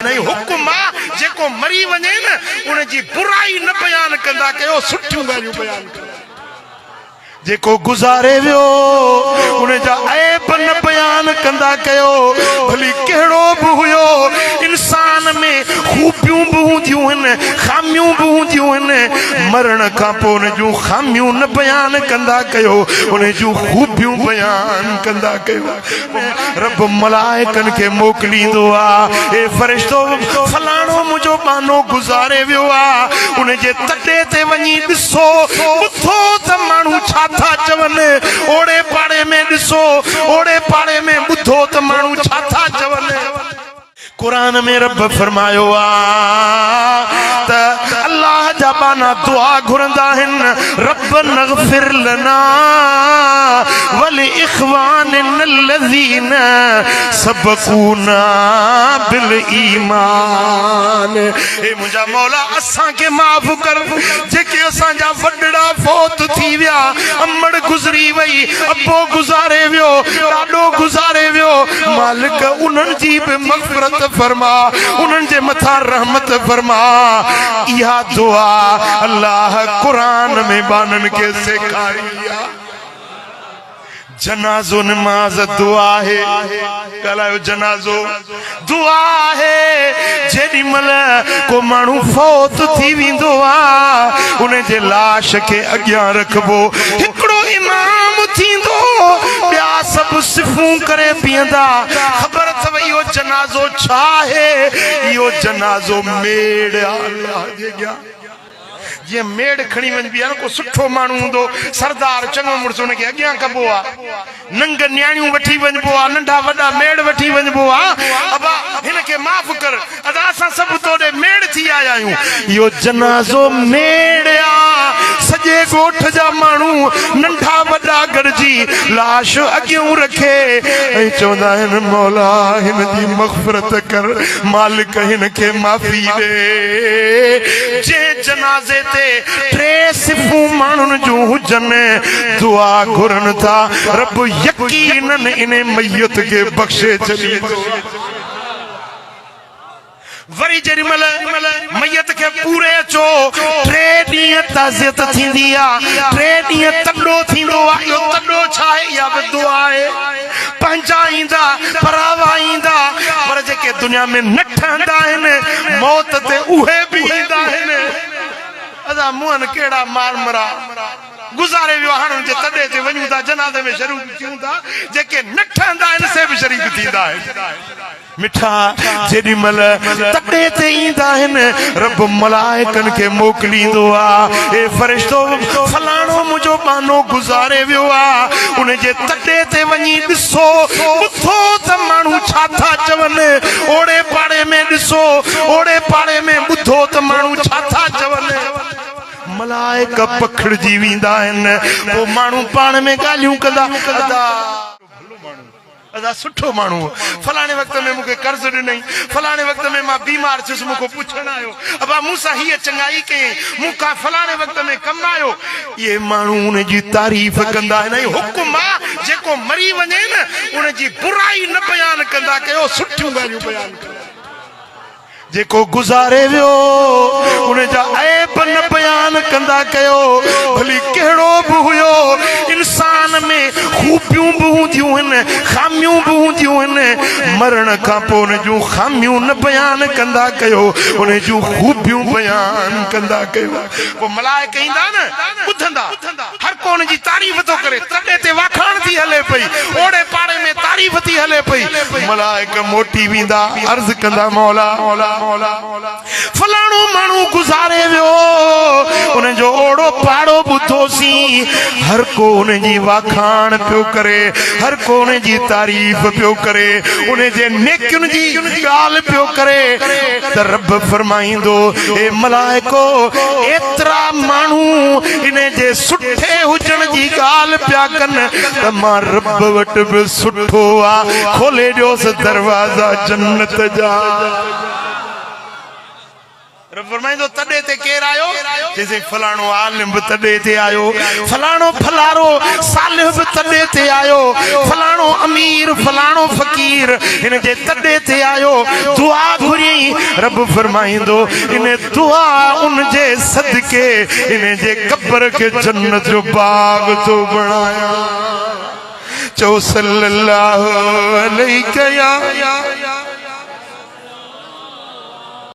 नहीं हुकुम आ जेको मरी वने न उन जी बुराई न बयान कंदा कयो सुठियूं ॻाल्हियूं बयान कंदा जेको गुज़ारे वियो उन जा ऐब न बयान कंदा कयो भली कहिड़ो बि हुयो इंसान में खूबियूं बि हूंदियूं आहिनि खामियूं बि हूंदियूं आहिनि मरण खां पोइ उन जूं खामियूं न बयान कंदा कयो उन जूं खूबियूं बयान कंदा कयो रब मलाइकनि खे मोकिलींदो आहे ए फरिश्तो फलाणो मुंहिंजो बानो गुज़ारे वियो आहे उन जे तॾे ते वञी ॾिसो ॿुधो त माण्हू छा था चवनि ओड़े पाड़े में ॾिसो ओड़े पाड़े में ॿुधो त माण्हू छा था चवनि कुरान में रब फरमायो आ त अल्लाह जा बाना दुआ घुरंदा आहिनि रब नग़फिर लना वल इख़वानिना अल्लज़ीन सबक़ूना बिल ईमान ए मुंहिंजा मौला असां खे माफ़ कर जेके असां जा वॾड़ा फौत थी विया अमड़ गुज़री वई अबो गुज़ारे वियो ॾाॾो गुज़ारे वियो मालिक उन्हनि जी बि मग़फ़िरत फरमा उन्हनि जे मथां रहमत फरमा इहा दुआ अल्लाह कुरान में बानन के सेखारी आहे जनाज़ो नमाज दुआ है ॻाल्हायो जनाज़ो दुआ है जेॾी महिल को माण्हू फौत थी वेंदो आहे उन जे लाश खे अॻियां रखबो हिकिड़ो इमाम थींदो ॿिया सभु सिफ़ूं करे बीहंदा ख़बर अथव इहो जनाज़ो छा आहे इहो जनाज़ो मेड़ आहे अल्लाह जे अॻियां ये मेड़ खणी वञबी आहे न को सुठो माण्हू हूंदो सरदार चङो मुड़ुस उनखे अॻियां कबो आहे नंग न्याणियूं वठी वञबो आहे नंढा वॾा मेड़ वठी वञबो आहे अबा हिनखे माफ़ कर असां सभु तोॾे मेड़ थी आया आहियूं इहो जनाज़ो मेड़ आहे सॼे ॻोठ जा माण्हू नंढा वॾा गॾिजी लाश अॻियूं रखे ऐं चवंदा आहिनि मौला हिन जी मग़फ़िरत कर मालिक हिनखे माफ़ी ॾे जंहिं जनाज़े ते टे सिफ़ूं माण्हुनि जूं हुजनि दुआ घुरनि था रब यकीनन इन मैयत खे बख़्शे छॾींदो वरी जेॾी महिल मैयत खे पूरे अचो टे ॾींहं ताज़ियत थींदी आहे टे ॾींहं तॾो थींदो आहे इहो तॾो छा आहे इहा बि दुआ आहे पंहिंजा ईंदा परावा ईंदा पर जेके दुनिया में न ठहंदा आहिनि मौत ते उहे बि ईंदा आहिनि अदा मुंहनि कहिड़ा मार मरा गुज़ारे वियो हाणे हुन जे तॾे ते वञूं था जनाज़े में शरीक थियूं था जेके न ठहंदा आहिनि से बि शरीक थींदा आहिनि मिठा जेॾी महिल तॾे ते ईंदा आहिनि रब मलाइकनि खे मोकिलींदो आहे ए फरिश्तो फलाणो मुंहिंजो बानो गुज़ारे वियो आहे उन जे तॾे ते वञी ॾिसो ॿुधो त माण्हू छा था चवनि ओड़े पाड़े में ॾिसो ओड़े पाड़े में ॿुधो त माण्हू छा था चवनि मलाइक पखिड़िजी वेंदा आहिनि पोइ माण्हू पाण में ॻाल्हियूं कंदा अदा सुठो माण्हू फलाणे वक़्त में मूंखे कर्ज़ ॾिनई फलाणे वक़्त में मां बीमार थियुसि मूंखे पुछण आयो अबा मूंसां हीअ चङाई कयईं मूंखां फलाणे वक़्त में कमु आयो इहे माण्हू उन जी तारीफ़ कंदा आहिनि ऐं हुकुम आहे जेको मरी वञे न उन जी बुराई न बयान कंदा कयो सुठियूं ॻाल्हियूं बयान कंदा जेको गुज़ारे वियो उन जा ऐब न बयान कंदा कयो भली कहिड़ो बि हुयो इंसान में खूबियूं बि हूंदियूं आहिनि खामियूं बि हूंदियूं आहिनि मरण खां पोइ उन जूं खामियूं न बयान कंदा कयो उन जूं खूबियूं बयान कंदा कयो पोइ मलाइक ईंदा न ॿुधंदा हर को उन जी तारीफ़ थो करे तॾे ते वाखाण थी हले पई ओड़े पाड़े में तारीफ़ थी हले पई मलाइक मोटी वेंदा अर्ज़ कंदा मौला मौला फलाणो माण्हू गुज़ारे वियो उन जो ओड़ो पाड़ो ॿुधोसीं हर को उन जी वाखाण पियो करे हर को उन जी तारीफ़ पियो करे उन जे नेकियुनि जी ॻाल्हि पियो करे त रब फरमाईंदो ए मलाइको एतिरा माण्हू इन जे सुठे हुजण जी ॻाल्हि पिया कनि त मां रब वटि बि सुठो आहे खोले ॾियोसि दरवाज़ा जन्नत जा रब फरमाइंदो तॾे ते केर आयो जैसे फलाणो आलिम बि तॾे ते आयो, फलाणो फलारो सालिह बि तॾे ते आयो, फलाणो अमीर फलाणो फकीर इन जे तॾे ते आयो, दुआ घुरी। रब फरमाइंदो इन दुआ उन जे सदके इन जे कब्र के जन्नत जो बाग तो बनाया। चो सल्लल्लाहु अलैहि या